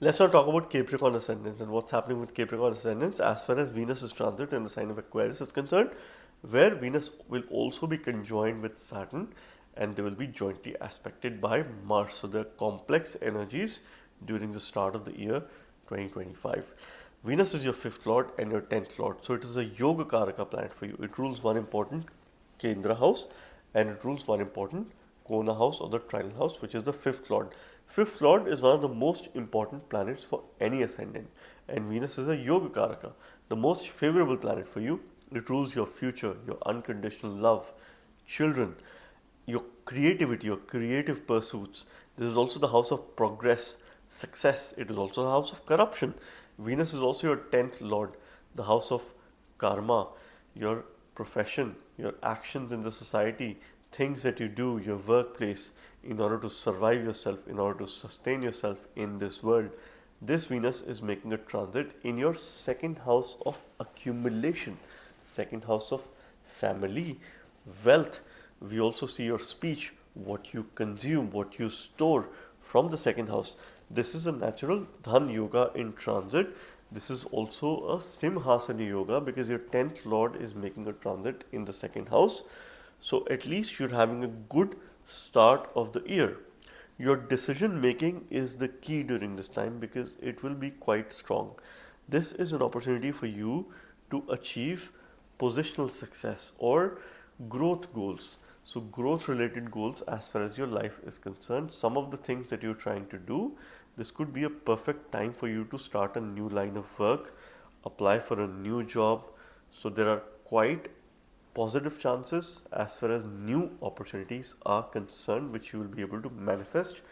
Let's now talk about Capricorn ascendants and what's happening with Capricorn ascendants as far as Venus is transit in the sign of Aquarius is concerned, where Venus will also be conjoined with Saturn, and they will be jointly aspected by Mars. So there are complex energies during the start of the year 2025. Venus is your 5th lord and your 10th lord. So it is a Yoga Karaka planet for you. It rules one important Kendra house, and it rules one important Kona house, or the trinal house, which is the 5th lord. 5th lord is one of the most important planets for any ascendant, and Venus is a Yoga Karaka, the most favorable planet for you. It rules your future, your unconditional love, children, your creativity, your creative pursuits. This is also the house of progress, success. It is also the house of corruption. Venus is also your 10th lord, the house of karma, your profession, your actions in the society, things that you do, your workplace, in order to survive yourself, in order to sustain yourself in this world, this Venus is making a transit in your second house of accumulation, second house of family, wealth. We also see your speech, what you consume, what you store from the second house. This is a natural Dhan Yoga in transit. This is also a Simhasana Yoga because your 10th Lord is making a transit in the second house. So at least you're having a good start of the year. Your decision making is the key during this time because it will be quite strong. This is an opportunity for you to achieve positional success or growth goals. So, growth related goals as far as your life is concerned, some of the things that you're trying to do, this could be a perfect time for you to start a new line of work, apply for a new job. So, there are quite positive chances as far as new opportunities are concerned, which you will be able to manifest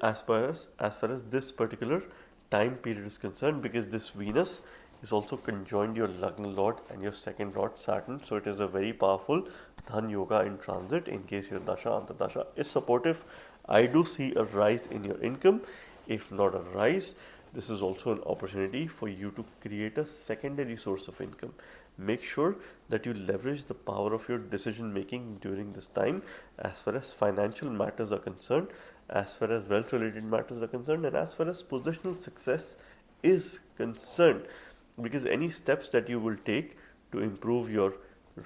as far as this particular time period is concerned, because this Venus is also conjoined your Lagna Lord and your second Lord Saturn. So it is a very powerful Dhan Yoga in transit in case your Dasha Antardasha is supportive. I do see a rise in your income. If not a rise, this is also an opportunity for you to create a secondary source of income. Make sure that you leverage the power of your decision making during this time as far as financial matters are concerned, as far as wealth related matters are concerned, and as far as positional success is concerned. Because any steps that you will take to improve your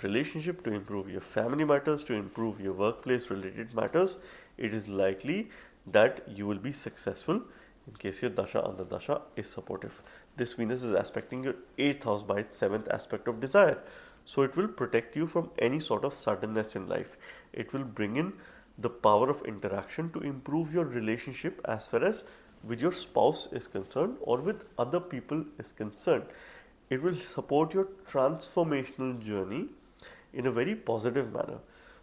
relationship, to improve your family matters, to improve your workplace related matters, it is likely that you will be successful in case your Dasha Antardasha is supportive. This Venus is aspecting your 8th house by its 7th aspect of desire. So it will protect you from any sort of suddenness in life. It will bring in the power of interaction to improve your relationship as far as with your spouse is concerned or with other people is concerned. It will support your transformational journey in a very positive manner.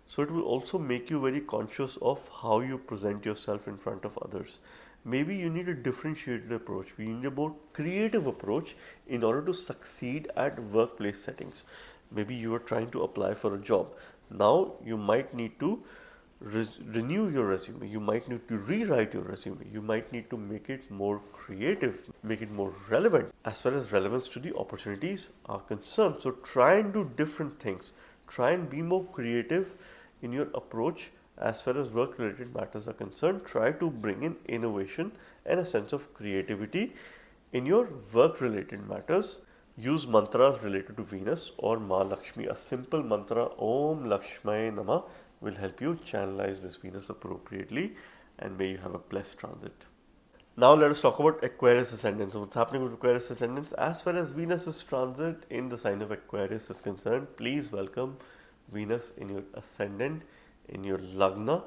So it will also make you very conscious of how you present yourself in front of others. Maybe you need a differentiated approach. We need a more creative approach in order to succeed at workplace settings. Maybe you are trying to apply for a job. Now you might need to renew your resume. You might need to rewrite your resume. You might need to make it more creative, make it more relevant as far as relevance to the opportunities are concerned. So try and do different things. Try and be more creative in your approach as far as work related matters are concerned. Try to bring in innovation and a sense of creativity in your work related matters. Use mantras related to Venus or Ma Lakshmi. A simple mantra, Om Lakshmaya Nama, will help you channelize this Venus appropriately, and may you have a blessed transit. Now let us talk about Aquarius Ascendants. So what's happening with Aquarius Ascendants? As far as Venus's transit in the sign of Aquarius is concerned, please welcome Venus in your Ascendant, in your Lagna.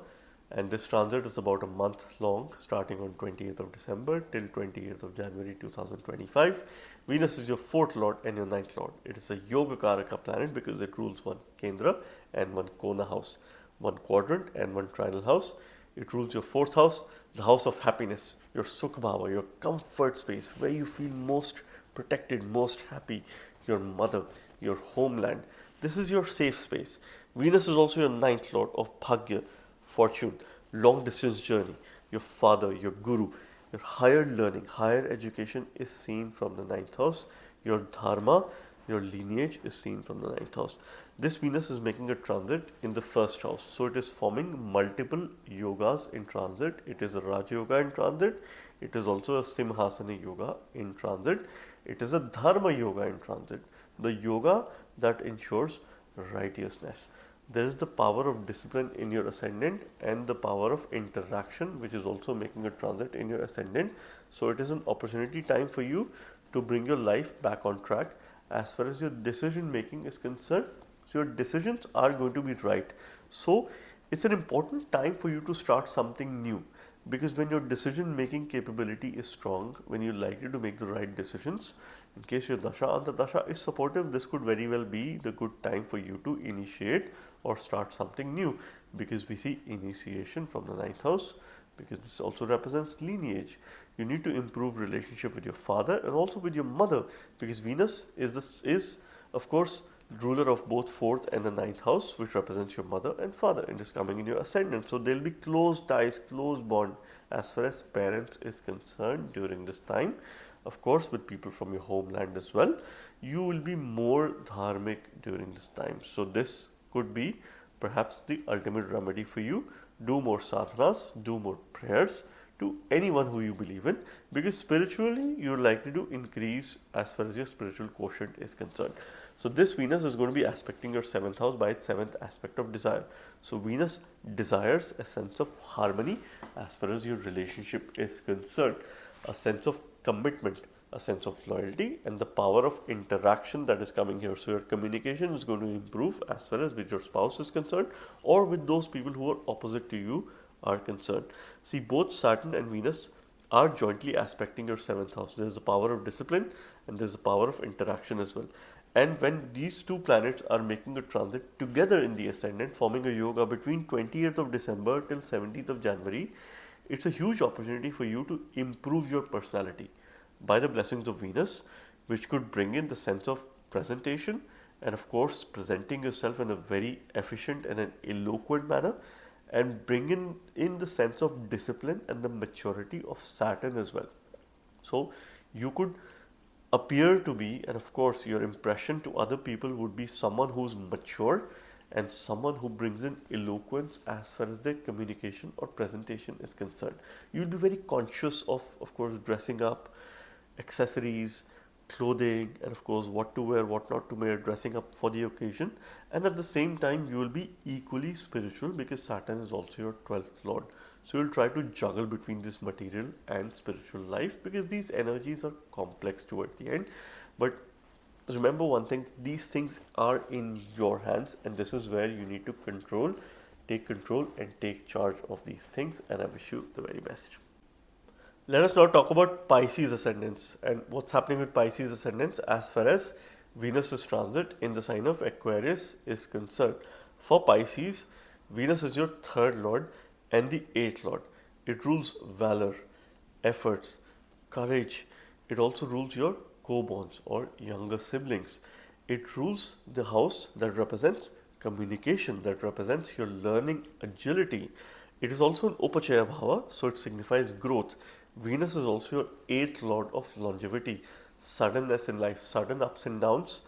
And this transit is about a month long, starting on 28th of December till 28th of January 2025. Venus is your 4th Lord and your 9th Lord. It is a Yoga Karaka planet because it rules one Kendra and one Kona house, one quadrant and one trinal house. It rules your 4th house, the house of happiness, your Sukha Bhava, your comfort space, where you feel most protected, most happy, your mother, your homeland. This is your safe space. Venus is also your 9th Lord of Bhagya, fortune, long distance journey, your father, your guru, your higher learning, higher education is seen from the 9th house. Your dharma, your lineage is seen from the 9th house. This Venus is making a transit in the 1st house. So it is forming multiple yogas in transit. It is a Raja Yoga in transit. It is also a Simhasana Yoga in transit. It is a Dharma Yoga in transit. The yoga that ensures righteousness. There is the power of discipline in your ascendant and the power of interaction, which is also making a transit in your ascendant. So it is an opportunity time for you to bring your life back on track as far as your decision making is concerned. So your decisions are going to be right. So it's an important time for you to start something new, because when your decision making capability is strong, when you're likely to make the right decisions, in case your Dasha Antardasha is supportive, this could very well be the good time for you to initiate or start something new, because we see initiation from the 9th house, because this also represents lineage. You need to improve relationship with your father and also with your mother, because Venus is of course ruler of both 4th and the 9th house, which represents your mother and father, and is coming in your ascendant. So there'll be close ties, close bond as far as parents is concerned during this time. Of course, with people from your homeland as well. You will be more dharmic during this time. So this could be perhaps the ultimate remedy for you. Do more sadhanas, do more prayers to anyone who you believe in, because spiritually you're likely to increase as far as your spiritual quotient is concerned. So this Venus is going to be aspecting your 7th house by its 7th aspect of desire. So Venus desires a sense of harmony as far as your relationship is concerned, a sense of commitment, a sense of loyalty, and the power of interaction that is coming here. So your communication is going to improve as far as with your spouse is concerned, or with those people who are opposite to you are concerned. See, both Saturn and Venus are jointly aspecting your 7th house. There is the power of discipline and there is the power of interaction as well. And when these two planets are making a transit together in the ascendant, forming a yoga between 20th of December till 17th of January, it's a huge opportunity for you to improve your personality by the blessings of Venus, which could bring in the sense of presentation and, of course, presenting yourself in a very efficient and an eloquent manner, and bring in the sense of discipline and the maturity of Saturn as well. So you could appear to be, and of course your impression to other people would be someone who's mature and someone who brings in eloquence as far as their communication or presentation is concerned. You'll be very conscious of course, dressing up, accessories, clothing, and of course what to wear, what not to wear, dressing up for the occasion. And at the same time you will be equally spiritual, because Saturn is also your 12th lord. So you'll try to juggle between this material and spiritual life, because these energies are complex towards the end. But remember one thing, these things are in your hands, and this is where you need to take control and take charge of these things. And I wish you the very best. Let us now talk about Pisces ascendants and what's happening with Pisces ascendants as far as Venus's transit in the sign of Aquarius is concerned. For Pisces, Venus is your 3rd lord and the 8th lord. It rules valor, efforts, courage. It also rules your co-borns or younger siblings. It rules the house that represents communication, that represents your learning agility. It is also an Upachaya Bhava, so it signifies growth. Venus is also your 8th lord of longevity, suddenness in life, sudden ups and downs,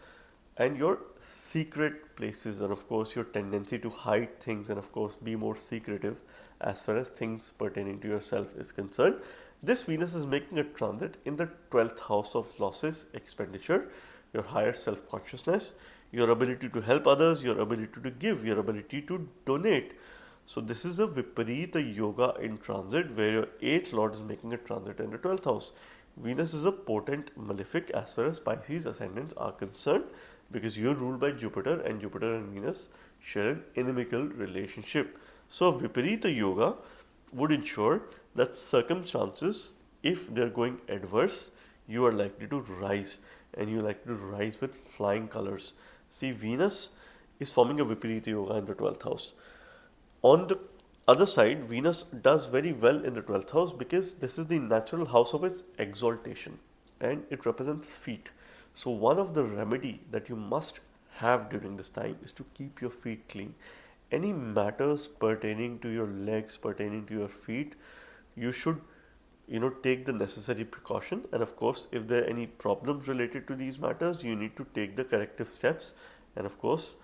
and your secret places, and of course your tendency to hide things, and of course be more secretive as far as things pertaining to yourself is concerned. This Venus is making a transit in the 12th house of losses, expenditure, your higher self-consciousness, your ability to help others, your ability to give, your ability to donate. So this is a Viparita Yoga in transit, where your 8th lord is making a transit in the 12th house. Venus is a potent malefic as far as Pisces ascendants are concerned, because you're ruled by Jupiter, and Jupiter and Venus share an inimical relationship. So Viparita Yoga would ensure that circumstances, if they're going adverse, you are likely to rise, and you're likely to rise with flying colors. See, Venus is forming a Viparita Yoga in the 12th house. On the other side, Venus does very well in the 12th house, because this is the natural house of its exaltation and it represents feet. So one of the remedy that you must have during this time is to keep your feet clean. Any matters pertaining to your legs, pertaining to your feet, you should take the necessary precaution. And of course, if there are any problems related to these matters, you need to take the corrective steps, and of course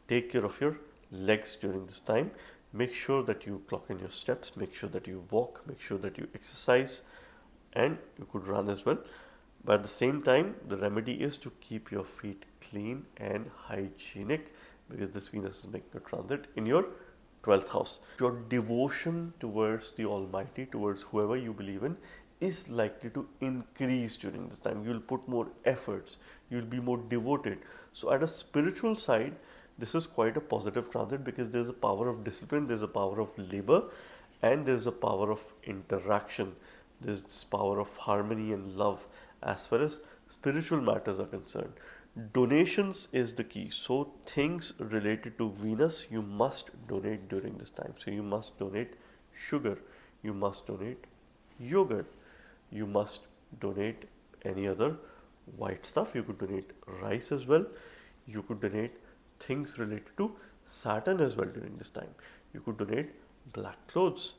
take care of your legs during this time. Make sure that you clock in your steps, make sure that you walk, make sure that you exercise, and you could run as well. But at the same time, the remedy is to keep your feet clean and hygienic, because this Venus is making a transit in your 12th house. Your devotion towards the Almighty, towards whoever you believe in, is likely to increase during this time. You'll put more efforts, you'll be more devoted. So at a spiritual side, this is quite a positive transit, because there's a power of discipline, there's a power of labor, and there's a power of interaction. There's this power of harmony and love as far as spiritual matters are concerned. Donations is the key. So things related to Venus, you must donate during this time. So you must donate sugar, you must donate yogurt, you must donate any other white stuff. You could donate rice as well. You could donate things related to Saturn as well during this time. You could donate black clothes.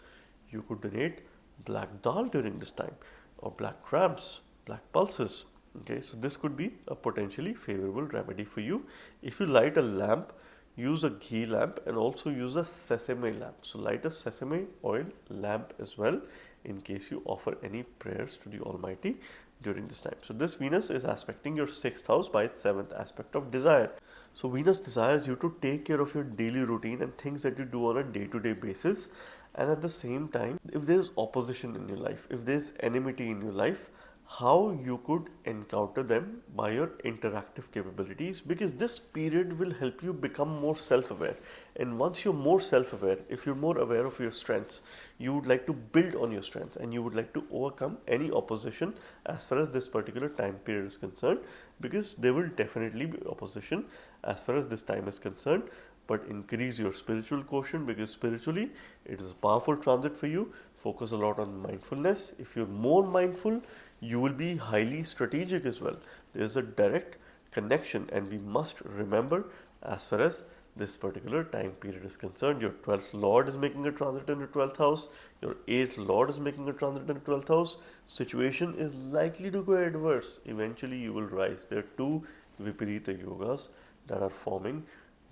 You could donate black dal during this time, or black crabs, black pulses. Okay, so this could be a potentially favorable remedy for you. If you light a lamp, use a ghee lamp and also use a sesame lamp. So light a sesame oil lamp as well in case you offer any prayers to the Almighty during this time. So this Venus is aspecting your 6th house by its 7th aspect of desire. So Venus desires you to take care of your daily routine and things that you do on a day-to-day basis. And at the same time, if there is opposition in your life, if there is enmity in your life, how you could encounter them by your interactive capabilities, because this period will help you become more self-aware. And once you're more self-aware, if you're more aware of your strengths, you would like to build on your strengths and you would like to overcome any opposition as far as this particular time period is concerned, because there will definitely be opposition as far as this time is concerned. But increase your spiritual quotient, because spiritually it is a powerful transit for you. Focus a lot on mindfulness. If you're more mindful, you will be highly strategic as well. There's a direct connection, and we must remember, as far as this particular time period is concerned, your 12th lord is making a transit in your 12th house, your 8th lord is making a transit in your 12th house. Situation is likely to go adverse. Eventually you will rise. There are two Viparita yogas that are forming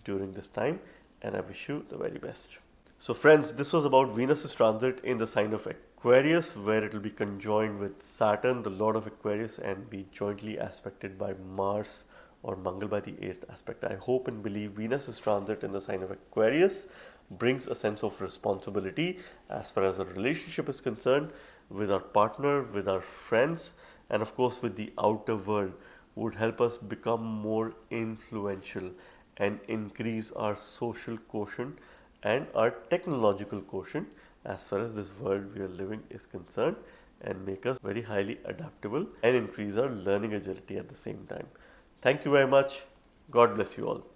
during this time, and I wish you the very best. So friends, this was about Venus's transit in the sign of Aquarius, where it will be conjoined with Saturn, the lord of Aquarius, and be jointly aspected by Mars or Mangal by the 8th aspect. I hope and believe Venus's transit in the sign of Aquarius brings a sense of responsibility as far as a relationship is concerned, with our partner, with our friends, and of course with the outer world, would help us become more influential and increase our social quotient and our technological quotient as far as this world we are living is concerned, and make us very highly adaptable and increase our learning agility at the same time. Thank you very much. God bless you all.